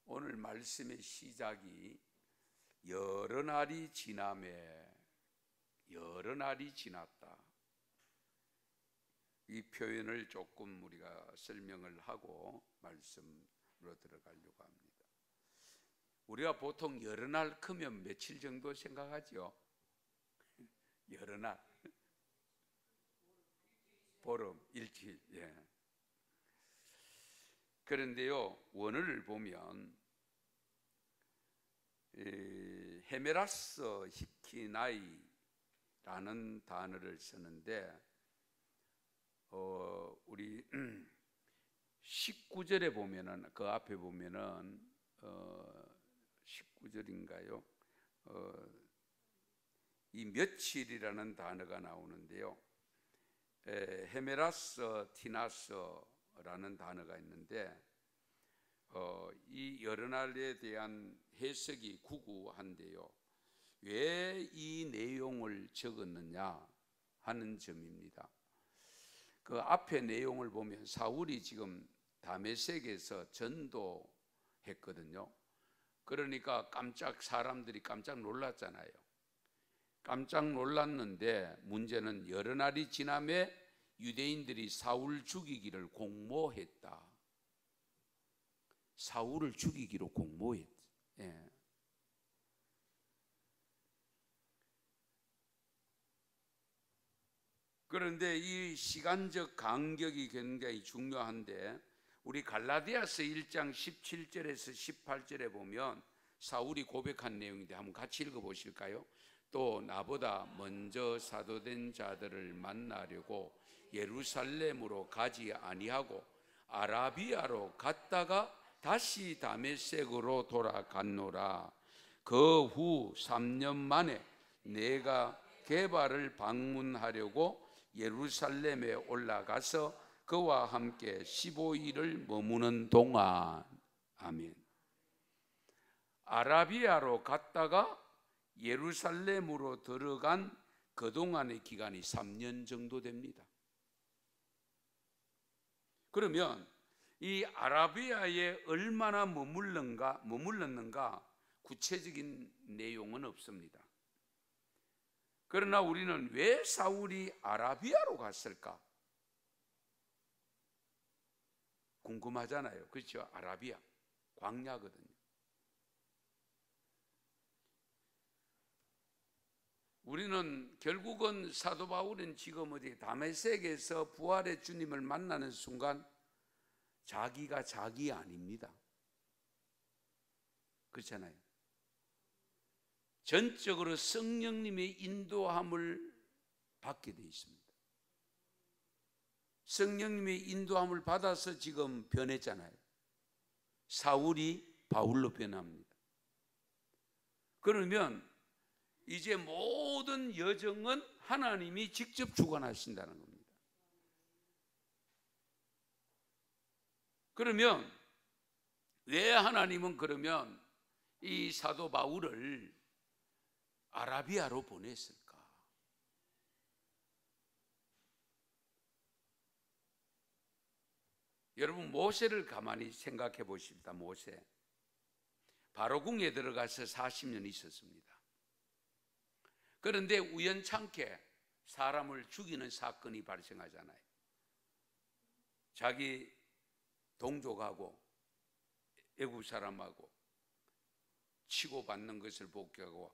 오늘 말씀의 시작이 여러 날이 지나매 여러 날이 지났다, 이 표현을 조금 우리가 설명을 하고 말씀으로 들어가려고 합니다. 우리가 보통 여러 날 크면 며칠 정도 생각하죠? 여러 날, 보름, 일주일. 그런데요, 원어를 보면 헤메라스 히키나이라는 단어를 쓰는데, 우리 19절에 보면은, 그 앞에 보면은 19절인가요? 이 며칠이라는 단어가 나오는데요, 헤메라스 티나스라는 단어가 있는데, 이 여러 날에 대한 해석이 구구한데요, 왜 이 내용을 적었느냐 하는 점입니다. 그 앞에 내용을 보면 사울이 지금 다메섹에서 전도했거든요. 그러니까 사람들이 깜짝 놀랐잖아요. 깜짝 놀랐는데, 문제는 여러 날이 지나매 유대인들이 사울 죽이기를 공모했다. 사울을 죽이기로 공모했다. 그런데 이 시간적 간격이 굉장히 중요한데, 우리 갈라디아서 1장 17절에서 18절에 보면 사울이 고백한 내용인데 한번 같이 읽어보실까요? 또 나보다 먼저 사도된 자들을 만나려고 예루살렘으로 가지 아니하고 아라비아로 갔다가 다시 다메섹으로 돌아갔노라. 그 후 3년 만에 내가 게바를 방문하려고 예루살렘에 올라가서 그와 함께 15일을 머무는 동안, 아멘. 아라비아로 갔다가 예루살렘으로 들어간 그동안의 기간이 3년 정도 됩니다. 그러면 이 아라비아에 얼마나 머물렀는가 구체적인 내용은 없습니다. 그러나 우리는 왜 사울이 아라비아로 갔을까 궁금하잖아요. 그렇죠? 아라비아 광야거든요. 우리는 결국은 사도 바울은 지금 어디 다메섹에서 부활의 주님을 만나는 순간 자기가 자기 아닙니다. 그렇잖아요. 전적으로 성령님의 인도함을 받게 되어 있습니다. 성령님의 인도함을 받아서 지금 변했잖아요. 사울이 바울로 변합니다. 그러면 이제 모든 여정은 하나님이 직접 주관하신다는 겁니다. 그러면 왜 하나님은 그러면 이 사도 바울을 아라비아로 보냈을까? 여러분, 모세를 가만히 생각해 보십시다. 모세 바로궁에 들어가서 40년 있었습니다. 그런데 우연찮게 사람을 죽이는 사건이 발생하잖아요. 자기 동족하고 애굽 사람하고 치고받는 것을 복귀하고,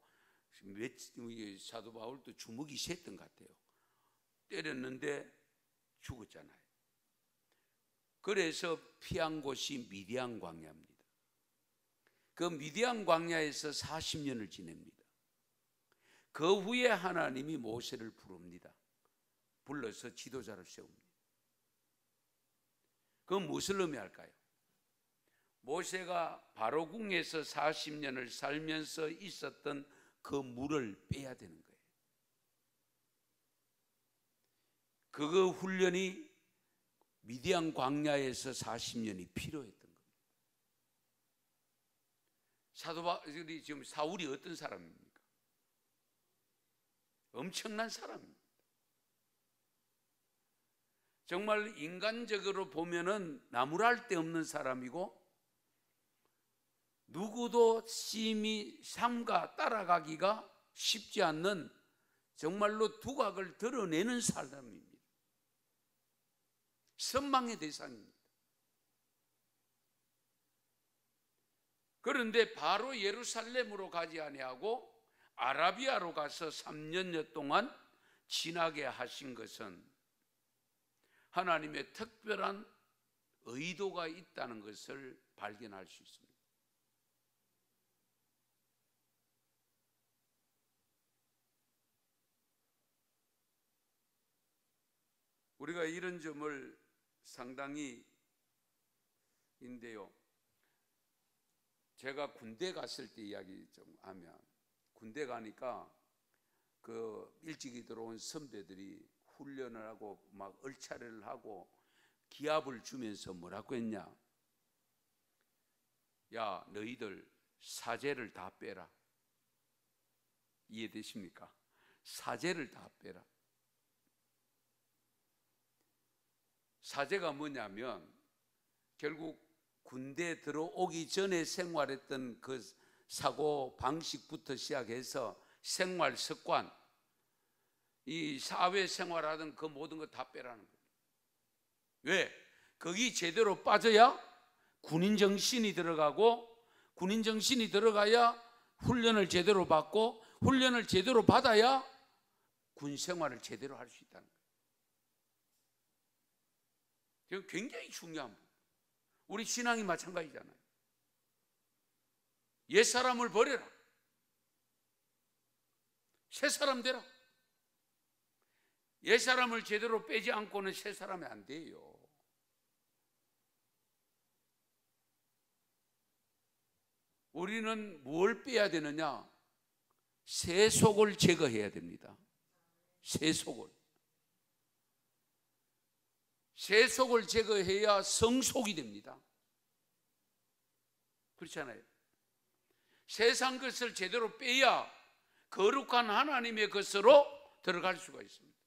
사도 바울도 주먹이 셌던 것 같아요. 때렸는데 죽었잖아요. 그래서 피한 곳이 미디안 광야입니다. 그 미디안 광야에서 40년을 지냅니다. 그 후에 하나님이 모세를 부릅니다. 불러서 지도자를 세웁니다. 그건 무엇을 의미할까요? 모세가 바로궁에서 40년을 살면서 있었던 그 물을 빼야 되는 거예요. 그 훈련이 미디안 광야에서 40년이 필요했던 겁니다. 사도 바울이 지금 사울이 어떤 사람입니까? 엄청난 사람입니다. 정말 인간적으로 보면은 나무랄 데 없는 사람이고, 누구도 심히 삼가 따라가기가 쉽지 않는 정말로 두각을 드러내는 사람입니다. 선망의 대상입니다. 그런데 바로 예루살렘으로 가지 아니하고 아라비아로 가서 3년여 동안 지나게 하신 것은 하나님의 특별한 의도가 있다는 것을 발견할 수 있습니다. 우리가 이런 점을 상당히 인데요. 제가 군대 갔을 때 이야기 좀 하면, 군대 가니까 그 일찍이 들어온 선배들이 훈련을 하고 막 얼차례를 하고 기합을 주면서 뭐라고 했냐? 야, 너희들 사제를 다 빼라. 이해되십니까? 사제를 다 빼라. 사제가 뭐냐면 결국 군대 들어오기 전에 생활했던 그 사고 방식부터 시작해서 생활 습관, 이 사회 생활하던 그 모든 거 다 빼라는 거예요. 왜? 거기 제대로 빠져야 군인 정신이 들어가고, 군인 정신이 들어가야 훈련을 제대로 받고, 훈련을 제대로 받아야 군 생활을 제대로 할 수 있다는 거예요. 이건 굉장히 중요한 부분. 우리 신앙이 마찬가지잖아요. 옛사람을 버려라. 새사람 되라. 옛사람을 제대로 빼지 않고는 새사람이 안 돼요. 우리는 뭘 빼야 되느냐? 새 속을 제거해야 됩니다. 새 속을. 새 속을 제거해야 성속이 됩니다. 그렇잖아요. 세상 것을 제대로 빼야 거룩한 하나님의 것으로 들어갈 수가 있습니다.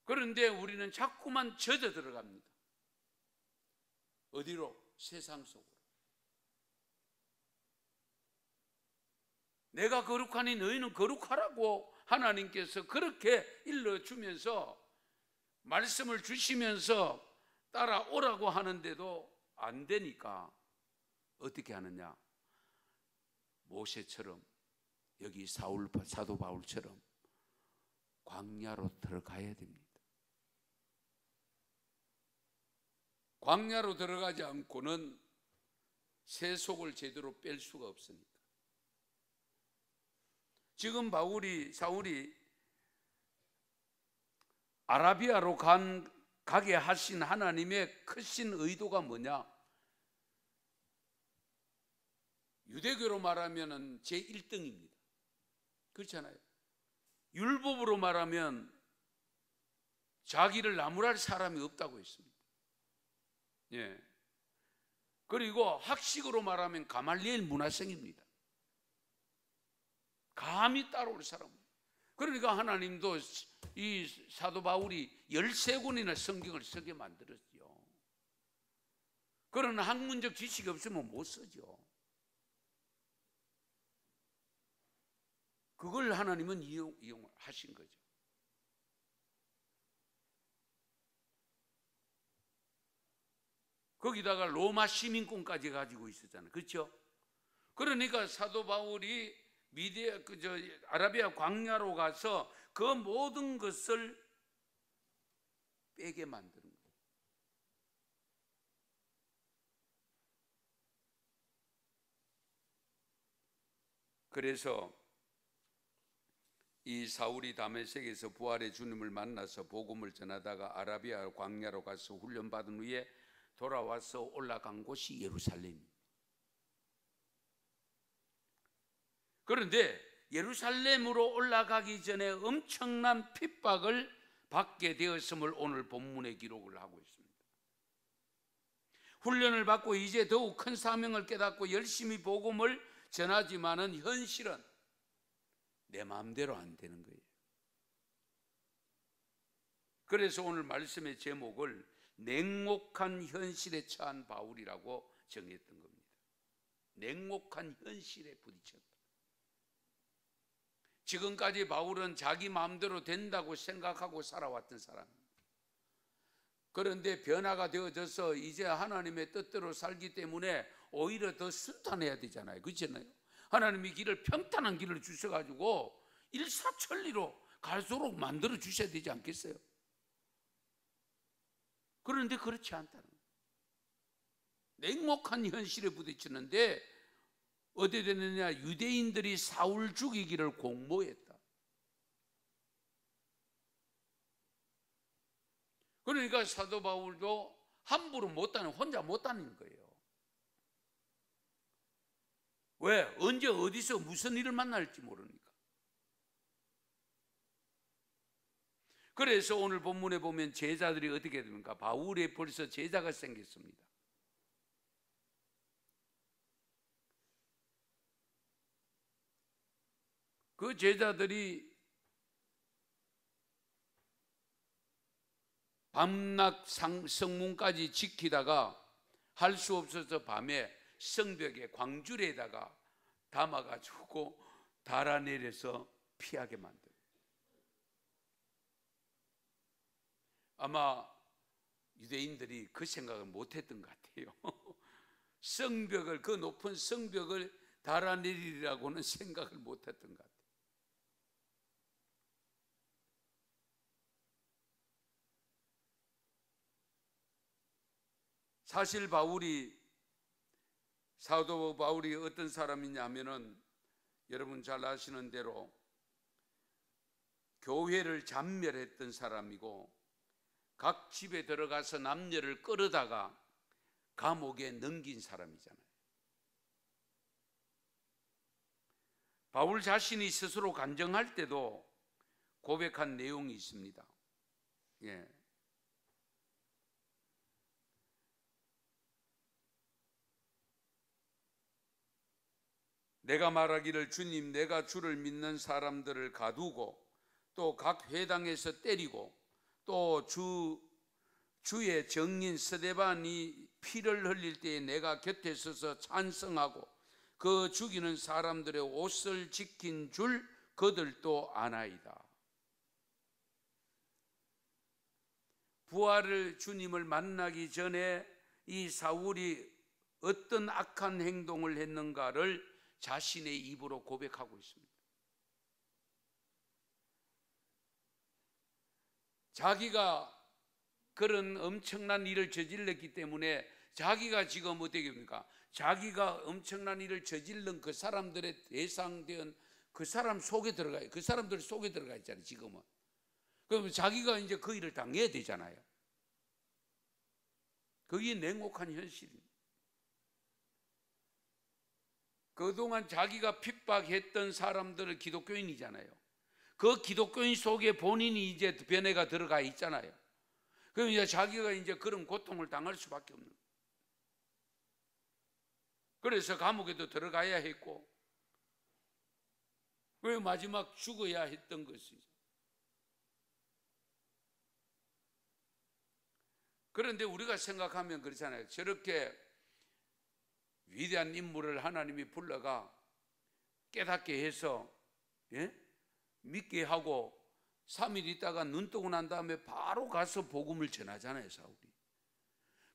그런데 우리는 자꾸만 젖어 들어갑니다. 어디로? 세상 속으로. 내가 거룩하니 너희는 거룩하라고 하나님께서 그렇게 일러주면서 말씀을 주시면서 따라오라고 하는데도 안 되니까 어떻게 하느냐? 모세처럼, 여기 사도 바울처럼 광야로 들어가야 됩니다. 광야로 들어가지 않고는 새 속을 제대로 뺄 수가 없습니다. 지금 사울이 아라비아로 가게 하신 하나님의 크신 의도가 뭐냐? 유대교로 말하면 제1등입니다. 그렇잖아요. 율법으로 말하면 자기를 나무랄 사람이 없다고 했습니다. 예. 그리고 학식으로 말하면 가말리엘 문화생입니다. 감히 따라올 사람. 그러니까 하나님도 이 사도 바울이 13권이나 성경을 쓰게 만들었죠. 그런 학문적 지식이 없으면 못 쓰죠. 그걸 하나님은 이용하신 거죠. 거기다가 로마 시민권까지 가지고 있었잖아요. 그렇죠? 그러니까 사도 바울이 아라비아 광야로 가서 그 모든 것을 빼게 만드는 거예요. 그래서 이 사울이 다메섹에서 부활의 주님을 만나서 복음을 전하다가 아라비아 광야로 가서 훈련받은 후에 돌아와서 올라간 곳이 예루살렘입니다. 그런데 예루살렘으로 올라가기 전에 엄청난 핍박을 받게 되었음을 오늘 본문에 기록을 하고 있습니다. 훈련을 받고 이제 더욱 큰 사명을 깨닫고 열심히 복음을 전하지만은 현실은 내 마음대로 안 되는 거예요. 그래서 오늘 말씀의 제목을 냉혹한 현실에 처한 바울이라고 정했던 겁니다. 냉혹한 현실에 부딪혔다. 지금까지 바울은 자기 마음대로 된다고 생각하고 살아왔던 사람입니다. 그런데 변화가 되어져서 이제 하나님의 뜻대로 살기 때문에 오히려 더 순탄해야 되잖아요. 그렇잖아요. 하나님이 길을 평탄한 길을 주셔가지고 일사천리로 갈수록 만들어 주셔야 되지 않겠어요? 그런데 그렇지 않다는 거예요. 냉혹한 현실에 부딪히는데 어디 되느냐? 유대인들이 사울 죽이기를 공모했다. 그러니까 사도 바울도 함부로 혼자 못 다니는 거예요. 왜? 언제 어디서 무슨 일을 만날지 모르니까. 그래서 오늘 본문에 보면 제자들이 어떻게 됩니까? 바울에 벌써 제자가 생겼습니다. 그 제자들이 밤낮 성문까지 지키다가 할 수 없어서 밤에 성벽에 광줄에다가 담아가지고 달아내려서 피하게 만들어요. 아마 유대인들이 그 생각을 못했던 것 같아요. 성벽을, 그 높은 성벽을 달아내리라고는 생각을 못했던 것 같아요. 사실 사도 바울이 어떤 사람이냐면은 여러분 잘 아시는 대로 교회를 잔멸했던 사람이고 각 집에 들어가서 남녀를 끌어다가 감옥에 넘긴 사람이잖아요. 바울 자신이 스스로 간증할 때도 고백한 내용이 있습니다. 예. 내가 말하기를 주님, 내가 주를 믿는 사람들을 가두고 또 각 회당에서 때리고 또 주의 정인 스데반이 피를 흘릴 때에 내가 곁에 서서 찬성하고 그 죽이는 사람들의 옷을 지킨 줄 그들도 아나이다. 부활을 주님을 만나기 전에 이 사울이 어떤 악한 행동을 했는가를 자신의 입으로 고백하고 있습니다. 자기가 그런 엄청난 일을 저질렀기 때문에 자기가 지금 어떻게 됩니까? 자기가 엄청난 일을 저질른 그 사람들의 대상된 그 사람 속에 들어가요. 그 사람들 속에 들어가 있잖아요. 지금은. 그럼 자기가 이제 그 일을 당해야 되잖아요. 그게 냉혹한 현실입니다. 그동안 자기가 핍박했던 사람들은 기독교인이잖아요. 그 기독교인 속에 본인이 이제 변해가 들어가 있잖아요. 그럼 이제 자기가 이제 그런 고통을 당할 수밖에 없는 거예요. 그래서 감옥에도 들어가야 했고, 왜 마지막 죽어야 했던 것이죠. 그런데 우리가 생각하면 그렇잖아요. 저렇게 위대한 인물을 하나님이 불러가 깨닫게 해서 믿게 하고 3일 있다가 눈 뜨고 난 다음에 바로 가서 복음을 전하잖아요, 사울이.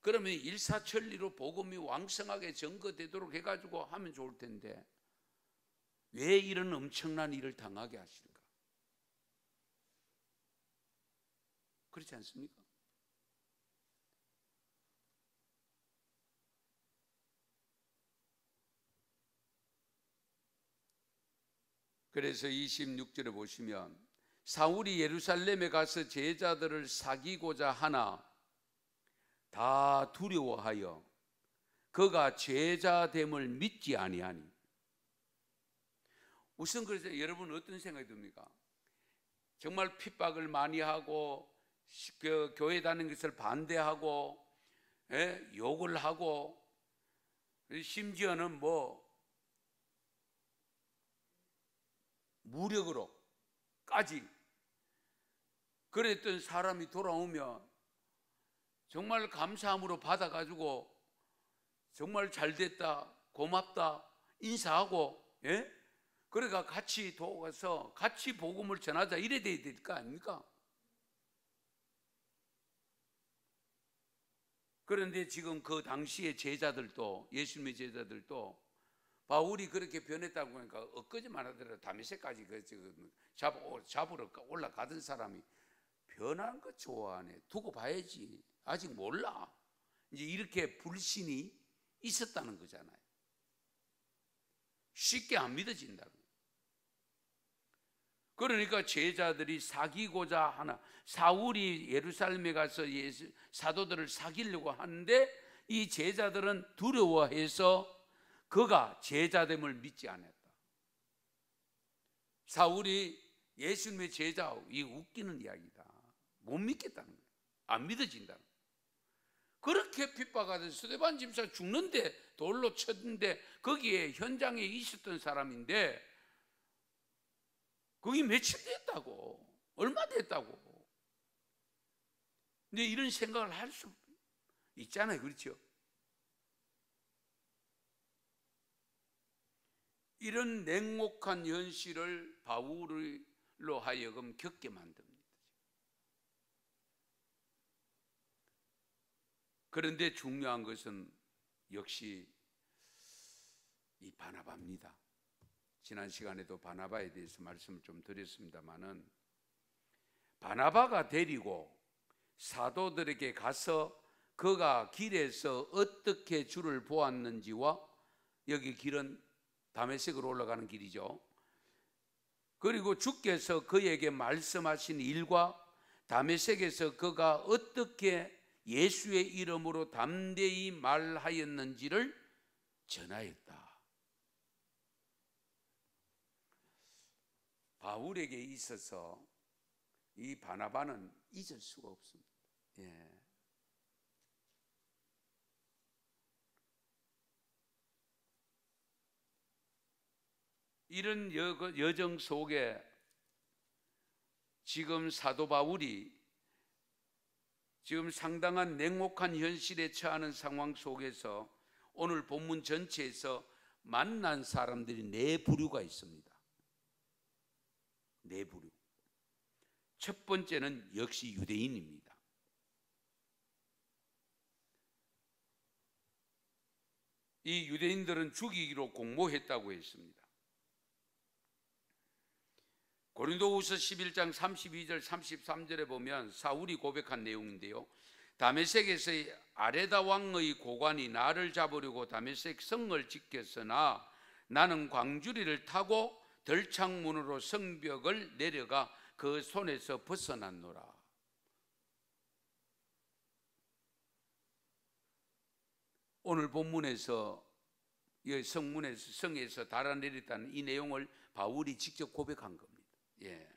그러면 일사천리로 복음이 왕성하게 전거되도록 해가지고 하면 좋을 텐데 왜 이런 엄청난 일을 당하게 하실까? 그렇지 않습니까? 그래서 26절에 보시면 사울이 예루살렘에 가서 제자들을 사귀고자 하나 다 두려워하여 그가 제자됨을 믿지 아니하니. 우선 그래서 여러분 어떤 생각이 듭니까? 정말 핍박을 많이 하고 교회 다니는 것을 반대하고 욕을 하고 심지어는 무력으로까지 그랬던 사람이 돌아오면 정말 감사함으로 받아가지고 정말 잘 됐다, 고맙다 인사하고, 예? 그러니까 같이 도와서 같이 복음을 전하자 이래 돼야 될 거 아닙니까? 그런데 지금 그 당시의 제자들도, 예수님의 제자들도 바울이 그렇게 변했다고 하니까 엊그제만 하더라도 다메섹까지 잡으러 올라가던 사람이 변한 거 좋아하네, 두고 봐야지, 아직 몰라, 이제 이렇게 불신이 있었다는 거잖아요. 쉽게 안 믿어진다고. 그러니까 제자들이 사귀고자 하나, 사울이 예루살렘에 가서 사도들을 사귀려고 하는데 이 제자들은 두려워해서 그가 제자됨을 믿지 않았다. 사울이 예수님의 제자, 이 웃기는 이야기다, 못 믿겠다는 거예요. 안 믿어진다는 거예요. 그렇게 핍박하던 스데반 집사 죽는데 돌로 쳤는데 거기에 현장에 있었던 사람인데 그게 며칠 됐다고, 얼마 됐다고. 근데 이런 생각을 할 수 있잖아요, 그렇죠? 이런 냉혹한 현실을 바울로 하여금 겪게 만듭니다. 그런데 중요한 것은 역시 이 바나바입니다. 지난 시간에도 바나바에 대해서 말씀을 좀 드렸습니다마는, 바나바가 데리고 사도들에게 가서 그가 길에서 어떻게 주를 보았는지와, 여기 길은 다메섹으로 올라가는 길이죠. 그리고 주께서 그에게 말씀하신 일과 다메섹에서 그가 어떻게 예수의 이름으로 담대히 말하였는지를 전하였다. 바울에게 있어서 이 바나바는 잊을 수가 없습니다. 예. 이런 여정 속에 지금 사도 바울이 지금 상당한 냉혹한 현실에 처하는 상황 속에서 오늘 본문 전체에서 만난 사람들이 네 부류가 있습니다. 네 부류. 첫 번째는 역시 유대인입니다. 이 유대인들은 죽이기로 공모했다고 했습니다. 고린도후서 11장 32절 33절에 보면 사울이 고백한 내용인데요, 다메섹에서 아레다 왕의 고관이 나를 잡으려고 다메섹 성을 지켰으나 나는 광주리를 타고 들창문으로 성벽을 내려가 그 손에서 벗어났노라. 오늘 본문에서 성에서 달아내렸다는 이 내용을 바울이 직접 고백한 겁니다. 예.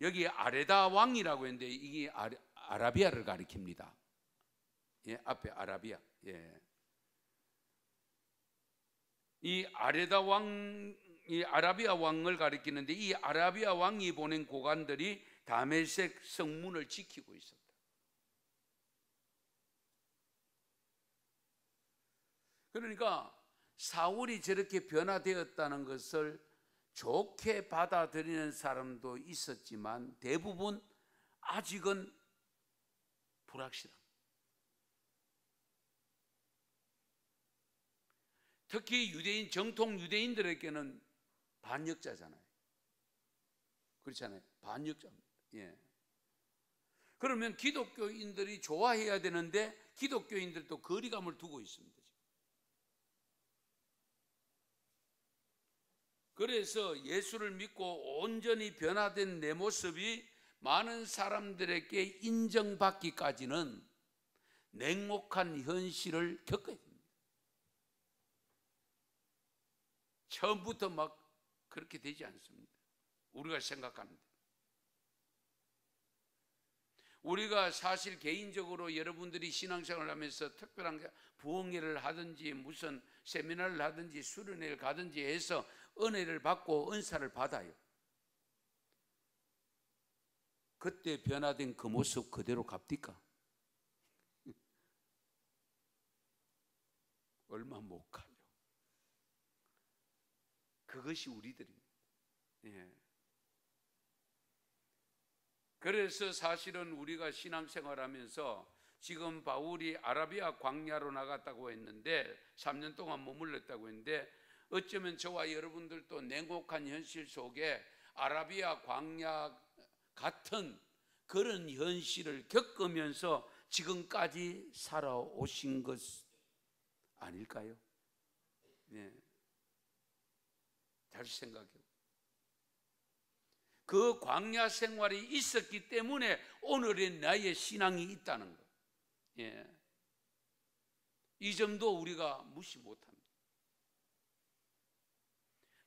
여기 아레다 왕이라고 했는데 이게 아라비아를 가리킵니다. 예, 앞에 아라비아. 예. 이 아레다 왕, 이 아라비아 왕을 가리키는데 이 아라비아 왕이 보낸 고관들이 다메섹 성문을 지키고 있었다. 그러니까 사울이 저렇게 변화되었다는 것을 좋게 받아들이는 사람도 있었지만 대부분 아직은 불확실합니다. 특히 유대인, 정통 유대인들에게는 반역자잖아요. 그렇잖아요. 반역자입니다. 예. 그러면 기독교인들이 좋아해야 되는데 기독교인들도 거리감을 두고 있습니다. 그래서 예수를 믿고 온전히 변화된 내 모습이 많은 사람들에게 인정받기까지는 냉혹한 현실을 겪어야 됩니다. 처음부터 막 그렇게 되지 않습니다. 우리가 생각하는데. 우리가 사실 개인적으로 여러분들이 신앙생활을 하면서 특별한 부흥회를 하든지 무슨 세미나를 하든지 수련회를 가든지 해서 은혜를 받고 은사를 받아요. 그때 변화된 그 모습 그대로 갑니까? 얼마 못 가요. 그것이 우리들입니다. 예. 그래서 사실은 우리가 신앙생활하면서 지금 바울이 아라비아 광야로 나갔다고 했는데 3년 동안 머물렀다고 했는데 어쩌면 저와 여러분들도 냉혹한 현실 속에 아라비아 광야 같은 그런 현실을 겪으면서 지금까지 살아오신 것 아닐까요? 네. 잘 생각해요. 그 광야 생활이 있었기 때문에 오늘의 나의 신앙이 있다는 것. 예. 이 점도 우리가 무시 못합니다.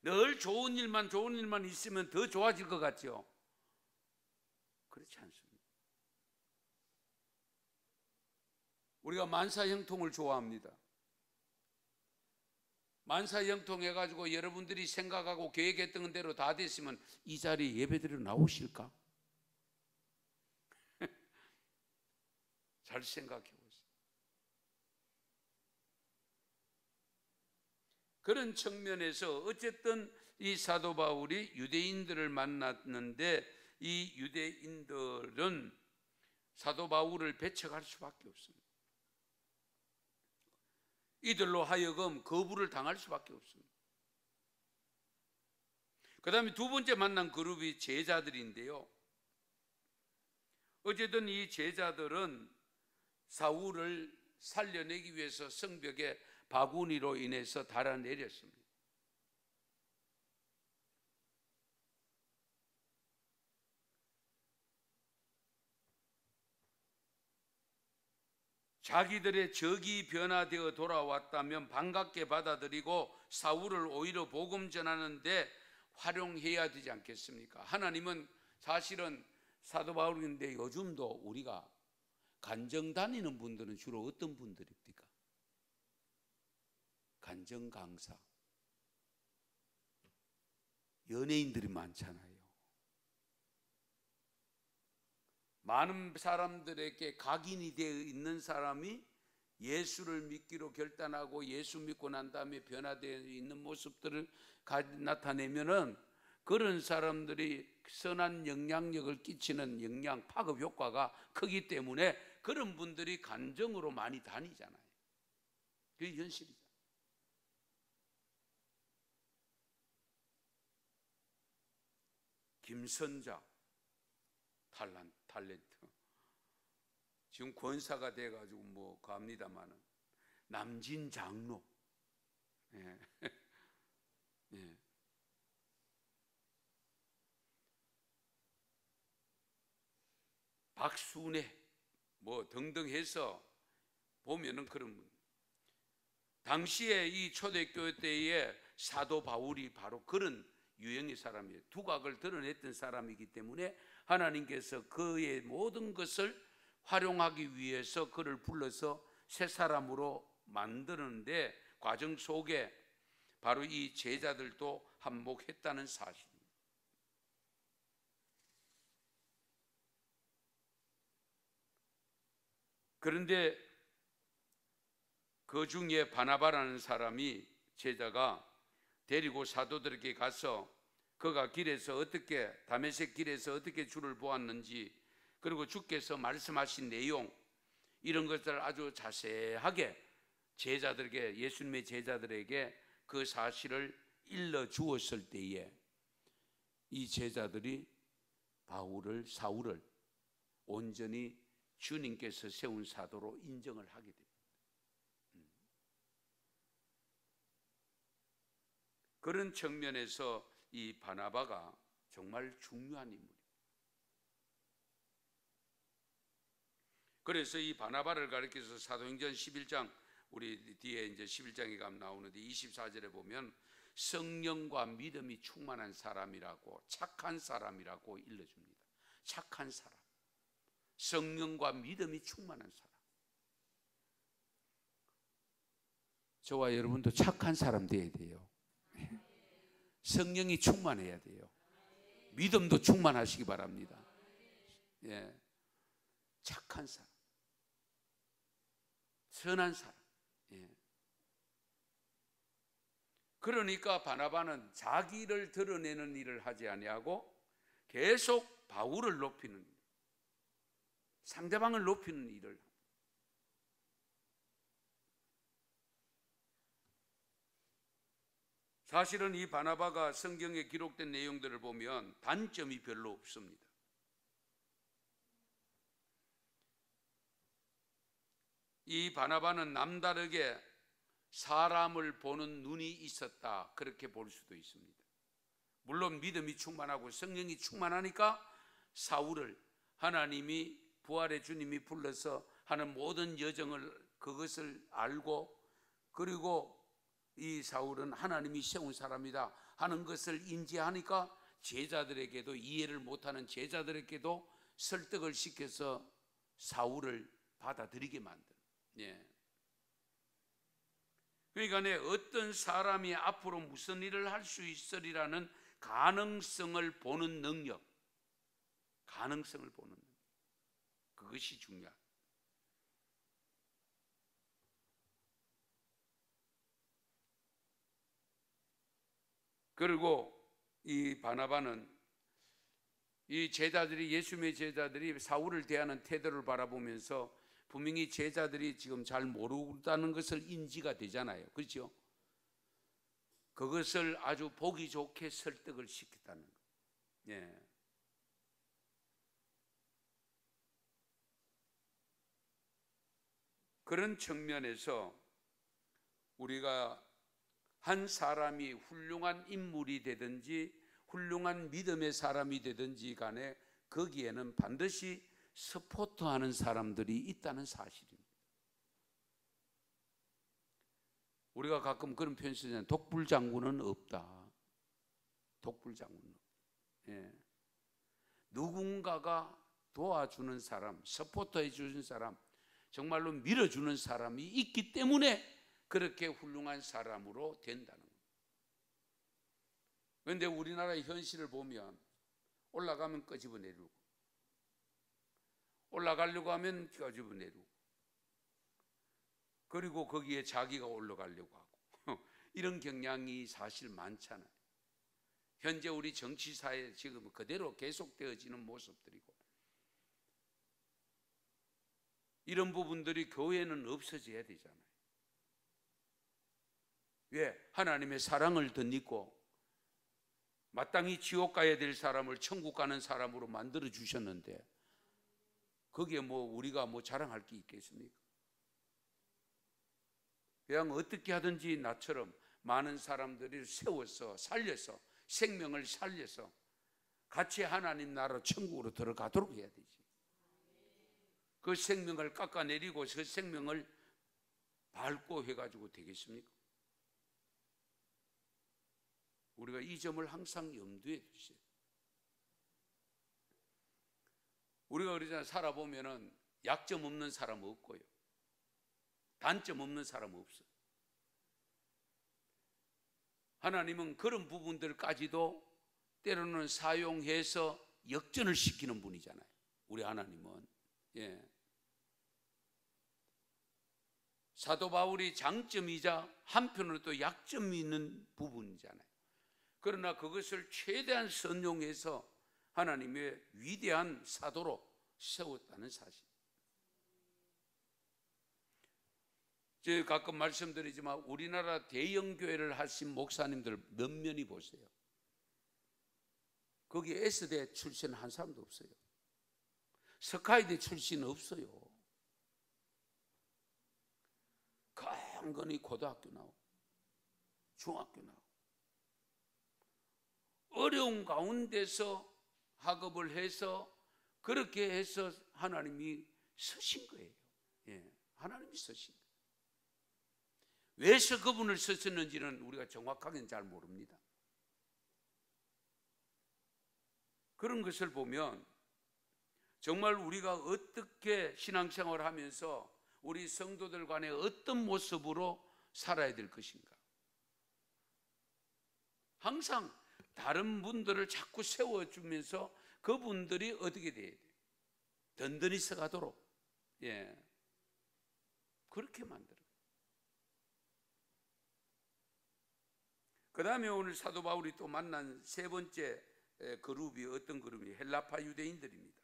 늘 좋은 일만 있으면 더 좋아질 것 같죠? 그렇지 않습니다. 우리가 만사형통을 좋아합니다. 만사형통 해가지고 여러분들이 생각하고 계획했던 대로 다 됐으면 이 자리에 예배드리러 나오실까? 잘 생각해 보세요. 그런 측면에서 어쨌든 이 사도 바울이 유대인들을 만났는데 이 유대인들은 사도 바울을 배척할 수밖에 없습니다. 이들로 하여금 거부를 당할 수밖에 없습니다. 그 다음에 두 번째 만난 그룹이 제자들인데요. 어쨌든 이 제자들은 사울을 살려내기 위해서 성벽에 바구니로 인해서 달아내렸습니다. 자기들의 적이 변화되어 돌아왔다면 반갑게 받아들이고 사울을 오히려 복음 전하는데 활용해야 되지 않겠습니까? 하나님은 사실은 사도 바울인데 요즘도 우리가 간정 다니는 분들은 주로 어떤 분들입니까? 간정 강사, 연예인들이 많잖아요. 많은 사람들에게 각인이 되어 있는 사람이 예수를 믿기로 결단하고 예수 믿고 난 다음에 변화되어 있는 모습들을 나타내면은 그런 사람들이 선한 영향력을 끼치는 영향, 파급 효과가 크기 때문에 그런 분들이 간정으로 많이 다니잖아요. 그게 현실이죠. 김선자 탤런트 지금 권사가 돼가지고 뭐 갑니다만은 남진 장로, 예. 예. 박순애 뭐 등등 해서 보면은 그런 분. 당시에 이 초대교회 때에 사도 바울이 바로 그런 유형의 사람이에요. 두각을 드러냈던 사람이기 때문에 하나님께서 그의 모든 것을 활용하기 위해서 그를 불러서 새 사람으로 만드는데 과정 속에 바로 이 제자들도 한몫했다는 사실입니다. 그런데 그 중에 바나바라는 사람이 제자가 데리고 사도들에게 가서 그가 길에서 어떻게 다메섹 길에서 어떻게 주를 보았는지 그리고 주께서 말씀하신 내용 이런 것들을 아주 자세하게 제자들에게 예수님의 제자들에게 그 사실을 일러 주었을 때에 이 제자들이 사울을 온전히 주님께서 세운 사도로 인정을 하게 됩니다. 그런 측면에서 이 바나바가 정말 중요한 인물입니다. 그래서 이 바나바를 가리켜서 사도행전 11장 우리 뒤에 이제 11장에 가면 나오는데 24절에 보면 성령과 믿음이 충만한 사람이라고 착한 사람이라고 일러줍니다. 착한 사람, 성령과 믿음이 충만한 사람. 저와 여러분도 착한 사람 되어야 돼요. 성령이 충만해야 돼요. 믿음도 충만하시기 바랍니다. 예, 착한 사람, 선한 사람. 예. 그러니까 바나바는 자기를 드러내는 일을 하지 아니하고 계속 바울을 높이는, 상대방을 높이는 일을. 사실은 이 바나바가 성경에 기록된 내용들을 보면 단점이 별로 없습니다. 이 바나바는 남다르게 사람을 보는 눈이 있었다, 그렇게 볼 수도 있습니다. 물론 믿음이 충만하고 성령이 충만하니까 사울을 하나님이, 부활의 주님이 불러서 하는 모든 여정을, 그것을 알고, 그리고 이 사울은 하나님이 세운 사람이다 하는 것을 인지하니까 제자들에게도, 이해를 못하는 제자들에게도 설득을 시켜서 사울을 받아들이게 만든. 예. 그러니까 어떤 사람이 앞으로 무슨 일을 할 수 있으리라는 가능성을 보는 능력, 가능성을 보는 능력, 그것이 중요합니다. 그리고 이 바나바는 이 제자들이, 예수님의 제자들이 사울을 대하는 태도를 바라보면서 분명히 제자들이 지금 잘 모른다는 것을 인지가 되잖아요. 그렇죠? 그것을 아주 보기 좋게 설득을 시켰다는 것. 예. 그런 측면에서 우리가 한 사람이 훌륭한 인물이 되든지 훌륭한 믿음의 사람이 되든지 간에 거기에는 반드시 서포트하는 사람들이 있다는 사실입니다. 우리가 가끔 그런 표현 쓰잖아요. 독불장군은 없다. 독불장군은 없다. 예. 누군가가 도와주는 사람, 서포트해 주는 사람, 정말로 밀어주는 사람이 있기 때문에 그렇게 훌륭한 사람으로 된다는 겁니다. 그런데 우리나라의 현실을 보면 올라가면 끄집어내리고, 올라가려고 하면 끄집어내리고, 그리고 거기에 자기가 올라가려고 하고 이런 경향이 사실 많잖아요. 현재 우리 정치사회에 지금 그대로 계속되어지는 모습들이고, 이런 부분들이 교회는 없어져야 되잖아요. 왜? 하나님의 사랑을 덧입고 마땅히 지옥 가야 될 사람을 천국 가는 사람으로 만들어 주셨는데 거기에 우리가 자랑할 게 있겠습니까? 그냥 어떻게 하든지 나처럼 많은 사람들을 세워서 살려서, 생명을 살려서 같이 하나님 나라 천국으로 들어가도록 해야 되지. 그 생명을 깎아내리고 그 생명을 밟고 해가지고 되겠습니까? 우리가 이 점을 항상 염두에 두세요. 우리가 그러잖아요. 살아보면은 약점 없는 사람 없고요, 단점 없는 사람 없어요. 하나님은 그런 부분들까지도 때로는 사용해서 역전을 시키는 분이잖아요. 우리 하나님은. 예. 사도 바울이 장점이자 한편으로 또 약점이 있는 부분이잖아요. 그러나 그것을 최대한 선용해서 하나님의 위대한 사도로 세웠다는 사실. 제가 가끔 말씀드리지만 우리나라 대형 교회를 하신 목사님들 면면히 보세요. 거기 S대 출신 한 사람도 없어요. 스카이대 출신 없어요. 강건히 고등학교 나오고 중학교 나오고 어려운 가운데서 학업을 해서 그렇게 해서 하나님이 쓰신 거예요. 예, 하나님이 쓰신 거예요. 왜서 그분을 쓰셨는지는 우리가 정확하게는 잘 모릅니다. 그런 것을 보면 정말 우리가 어떻게 신앙생활을 하면서 우리 성도들 간에 어떤 모습으로 살아야 될 것인가. 항상 다른 분들을 자꾸 세워주면서 그분들이 어떻게 돼야 돼요? 든든히 서가도록 그렇게 만들어요. 그 다음에 오늘 사도 바울이 또 만난 세 번째 그룹이 어떤 그룹이 헬라파 유대인들입니다.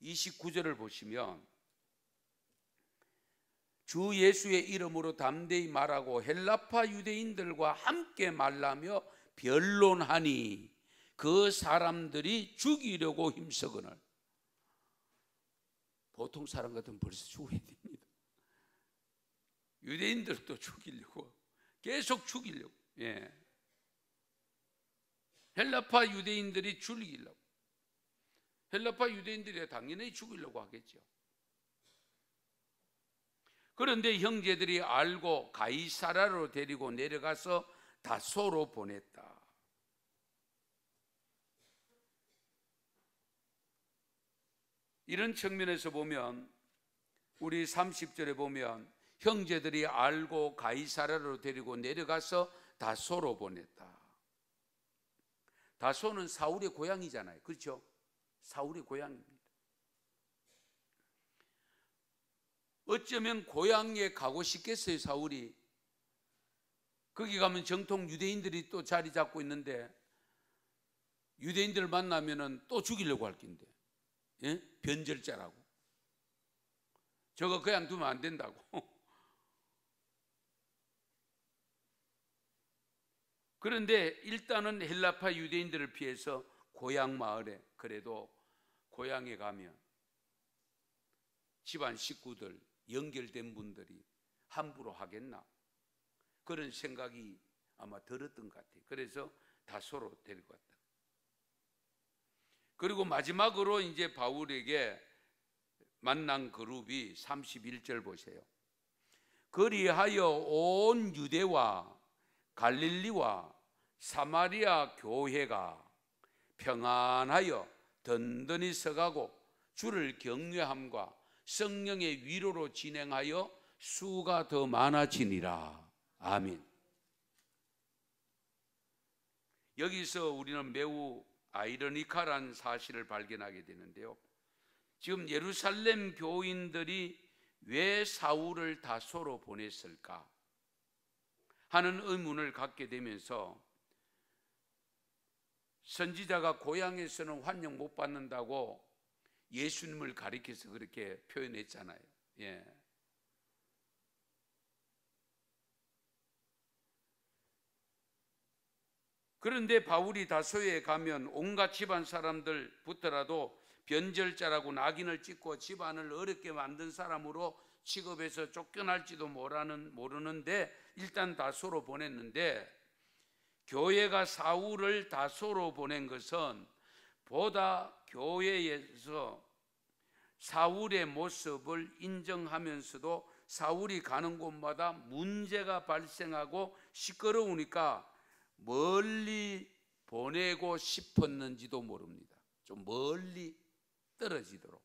29절을 보시면 주 예수의 이름으로 담대히 말하고 헬라파 유대인들과 함께 말라며 변론하니 그 사람들이 죽이려고 힘쓰거늘. 보통 사람 같으면 벌써 죽어야 됩니다. 유대인들도 죽이려고, 계속 죽이려고. 헬라파 유대인들이 죽이려고. 헬라파 유대인들이 당연히 죽이려고 하겠죠. 그런데 형제들이 알고 가이사라로 데리고 내려가서 다소로 보냈다. 이런 측면에서 보면 우리 30절에 보면 형제들이 알고 가이사라로 데리고 내려가서 다소로 보냈다. 다소는 사울의 고향이잖아요. 그렇죠? 사울의 고향입니다. 어쩌면 고향에 가고 싶겠어요, 사울이. 거기 가면 정통 유대인들이 또 자리 잡고 있는데 유대인들 만나면은 또 죽이려고 할 낀데. 변절자라고. 저거 그냥 두면 안 된다고. 그런데 일단은 헬라파 유대인들을 피해서 고향 마을에, 그래도 고향에 가면 집안 식구들, 연결된 분들이 함부로 하겠나, 그런 생각이 아마 들었던 것 같아요. 그래서 다소로 데리고 왔다. 그리고 마지막으로 이제 바울에게 만난 그룹이 31절 보세요. 그리하여 온 유대와 갈릴리와 사마리아 교회가 평안하여 든든히 서가고 주를 경외함과 성령의 위로로 진행하여 수가 더 많아지니라. 아멘. 여기서 우리는 매우 아이러니컬한 사실을 발견하게 되는데요. 지금 예루살렘 교인들이 왜 사울을 다소로 보냈을까 하는 의문을 갖게 되면서 선지자가 고향에서는 환영 못 받는다고 예수님을 가리켜서 그렇게 표현했잖아요. 그런데 바울이 다소에 가면 온갖 집안 사람들 붙더라도 변절자라고 낙인을 찍고 집안을 어렵게 만든 사람으로 취급해서 쫓겨날지도 모르는데 일단 다소로 보냈는데, 교회가 사울을 다소로 보낸 것은 보다 교회에서 사울의 모습을 인정하면서도 사울이 가는 곳마다 문제가 발생하고 시끄러우니까 멀리 보내고 싶었는지도 모릅니다. 좀 멀리 떨어지도록.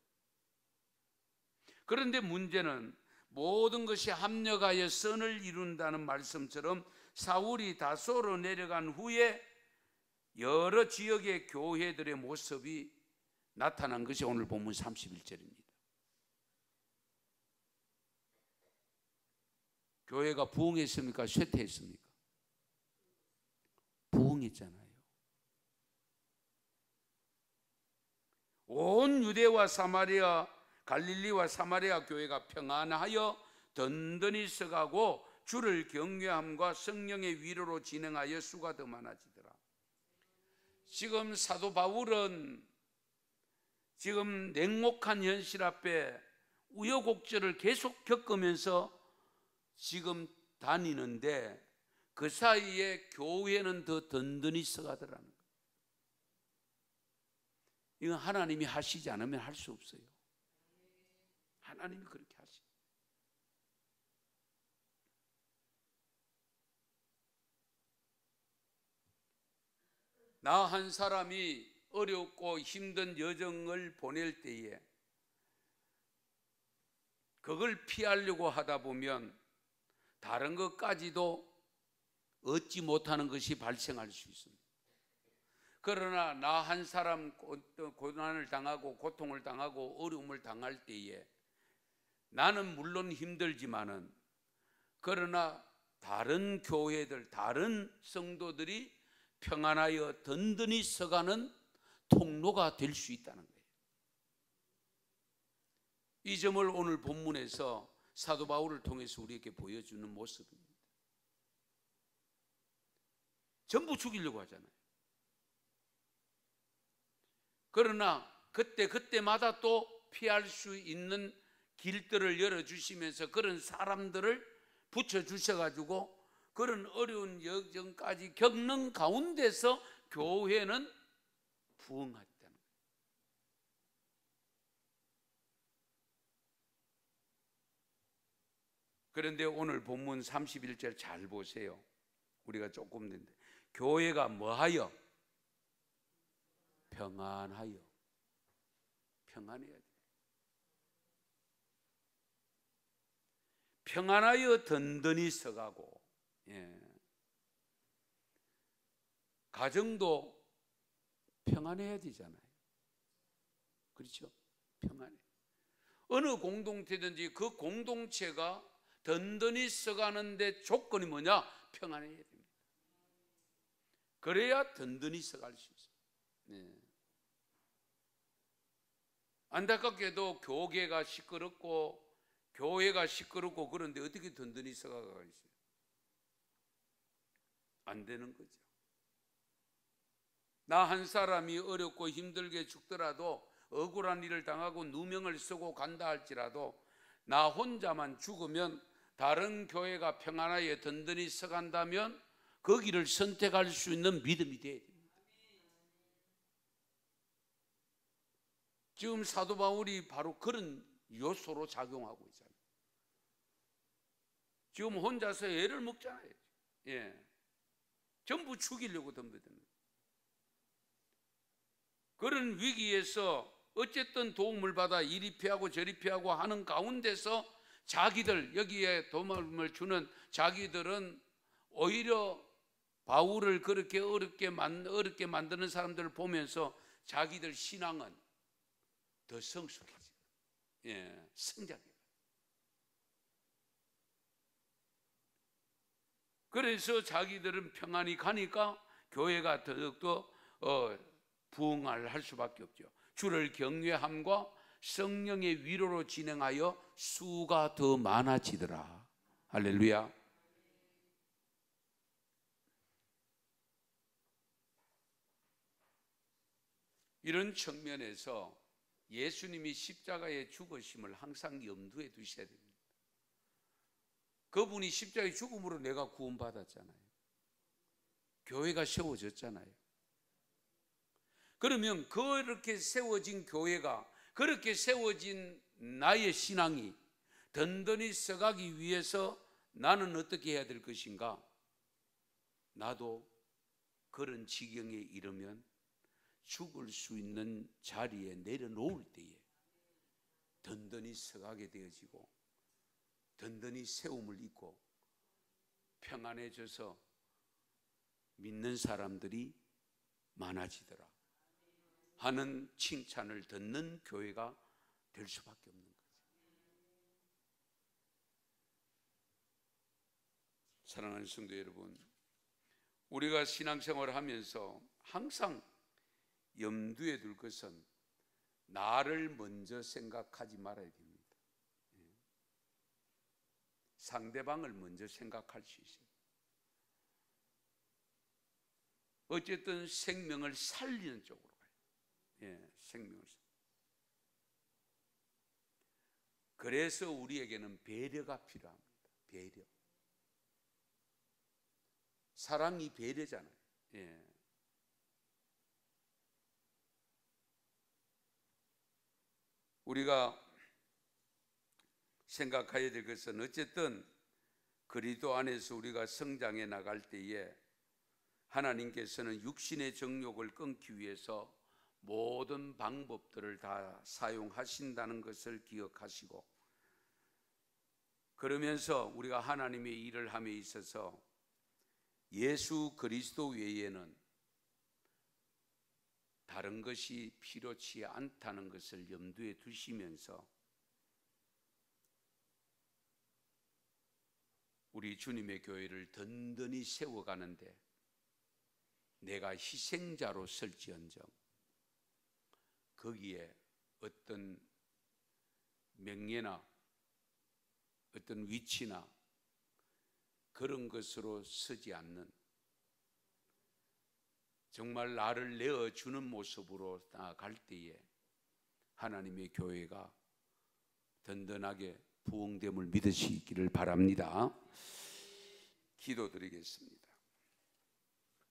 그런데 문제는 모든 것이 합력하여 선을 이룬다는 말씀처럼 사울이 다소로 내려간 후에 여러 지역의 교회들의 모습이 나타난 것이 오늘 본문 31절입니다. 교회가 부흥했습니까? 쇠퇴했습니까? 부흥했잖아요. 온 유대와 사마리아, 갈릴리와 사마리아 교회가 평안하여 든든히 서가고 주를 경외함과 성령의 위로로 진행하여 수가 더 많아지더라. 지금 사도 바울은 지금 냉혹한 현실 앞에 우여곡절을 계속 겪으면서 지금 다니는데 그 사이에 교회는 더 든든히 서가더라는 거예요. 이건 하나님이 하시지 않으면 할 수 없어요. 하나님이 그렇게 하시죠. 나 한 사람이 어렵고 힘든 여정을 보낼 때에 그걸 피하려고 하다 보면 다른 것까지도 얻지 못하는 것이 발생할 수 있습니다. 그러나 나 한 사람 고난을 당하고 고통을 당하고 어려움을 당할 때에 나는 물론 힘들지만은 그러나 다른 교회들, 다른 성도들이 평안하여 든든히 서가는 통로가 될 수 있다는 거예요. 이 점을 오늘 본문에서 사도 바울을 통해서 우리에게 보여주는 모습입니다. 전부 죽이려고 하잖아요. 그러나 그때마다 또 피할 수 있는 길들을 열어주시면서 그런 사람들을 붙여주셔가지고 그런 어려운 여정까지 겪는 가운데서 교회는 부흥했다는 거예요. 그런데 오늘 본문 31절 잘 보세요. 우리가 조금 됐는데 교회가 뭐하여? 평안하여. 평안해야 돼. 평안하여 든든히 서가고, 가정도 평안해야 되잖아요. 그렇죠? 평안해. 어느 공동체든지 그 공동체가 든든히 서가는데 조건이 뭐냐? 평안해야 됩니다. 그래야 든든히 서갈 수 있어요. 안타깝게도 교계가 시끄럽고 교회가 시끄럽고 그런데 어떻게 든든히 서가가 있어요? 안 되는 거죠. 나 한 사람이 어렵고 힘들게 죽더라도 억울한 일을 당하고 누명을 쓰고 간다 할지라도 나 혼자만 죽으면 다른 교회가 평안하게 든든히 서간다면 그 길을 선택할 수 있는 믿음이 돼야 됩니다. 지금 사도 바울이 바로 그런 요소로 작용하고 있잖아요. 지금 혼자서 애를 먹잖아요. 전부 죽이려고 덤벼드는 거예요. 그런 위기에서 어쨌든 도움을 받아 이리 피하고 저리 피하고 하는 가운데서 자기들, 여기에 도움을 주는 자기들은 오히려 바울을 그렇게 어렵게 만드는 사람들을 보면서 자기들 신앙은 더 성숙해져. 성장해. 그래서 자기들은 평안히 가니까 교회가 더욱더 부흥을 할 수밖에 없죠. 주를 경외함과 성령의 위로로 진행하여 수가 더 많아지더라. 할렐루야. 이런 측면에서 예수님이 십자가에 죽으심을 항상 염두에 두셔야 됩니다. 그분이 십자가의 죽음으로 내가 구원받았잖아요. 교회가 세워졌잖아요. 그러면 그렇게 세워진 교회가, 그렇게 세워진 나의 신앙이 든든히 서가기 위해서 나는 어떻게 해야 될 것인가? 나도 그런 지경에 이르면 죽을 수 있는 자리에 내려놓을 때에 든든히 서가게 되어지고 든든히 세움을 입고 평안해져서 믿는 사람들이 많아지더라 하는 칭찬을 듣는 교회가 될 수밖에 없는 거죠. 사랑하는 성도 여러분, 우리가 신앙생활을 하면서 항상 염두에 둘 것은 나를 먼저 생각하지 말아야 됩니다. 상대방을 먼저 생각할 수 있어요. 어쨌든 생명을 살리는 쪽으로 가요. 생명을. 그래서 우리에게는 배려가 필요합니다. 배려. 사랑이 배려잖아요. 우리가 생각해야 될 것은 어쨌든 그리스도 안에서 우리가 성장해 나갈 때에 하나님께서는 육신의 정욕을 끊기 위해서 모든 방법들을 다 사용하신다는 것을 기억하시고, 그러면서 우리가 하나님의 일을 함에 있어서 예수 그리스도 외에는 다른 것이 필요치 않다는 것을 염두에 두시면서 우리 주님의 교회를 든든히 세워가는데 내가 희생자로 설지언정 거기에 어떤 명예나 어떤 위치나 그런 것으로 서지 않는, 정말 나를 내어주는 모습으로 나아갈 때에 하나님의 교회가 든든하게 부흥됨을 믿으시기를 바랍니다. 기도드리겠습니다.